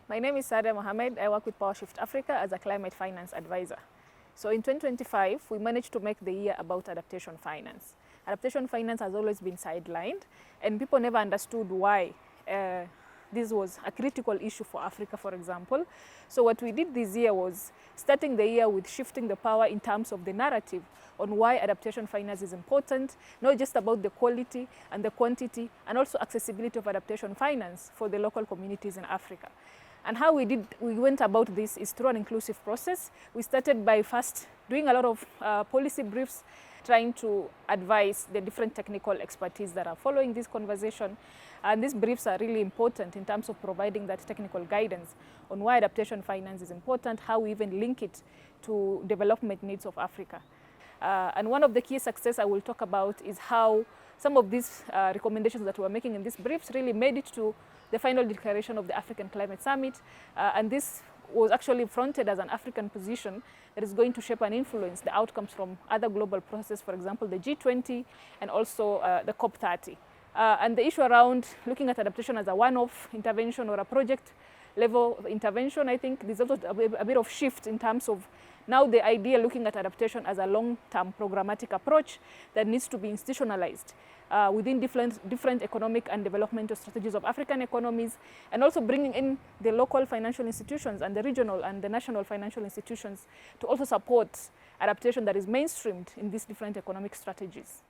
My name is Saada Mohammed. I work with PowerShift Africa as a climate finance advisor. So in 2025, we managed to make the year about adaptation finance. Adaptation finance has always been sidelined, and people never understood why this was a critical issue for Africa, for example. So what we did this year was starting the year with shifting the power in terms of the narrative on why adaptation finance is important, not just about the quality and the quantity, and also accessibility of adaptation finance for the local communities in Africa. And how we went about this is through an inclusive process. We started by first doing a lot of policy briefs, trying to advise the different technical expertise that are following this conversation. And these briefs are really important in terms of providing that technical guidance on why adaptation finance is important, how we even link it to development needs of Africa. And one of the key success I will talk about is how some of these recommendations that we're making in these briefs really made it to the final declaration of the African Climate Summit. And this was actually fronted as an African position that is going to shape and influence the outcomes from other global processes, for example, the G20 and also the COP30. And the issue around looking at adaptation as a one-off intervention or a project level of intervention, I think there's also a bit of shift in terms of now the idea looking at adaptation as a long-term programmatic approach that needs to be institutionalized within different economic and developmental strategies of African economies, and also bringing in the local financial institutions and the regional and the national financial institutions to also support adaptation that is mainstreamed in these different economic strategies.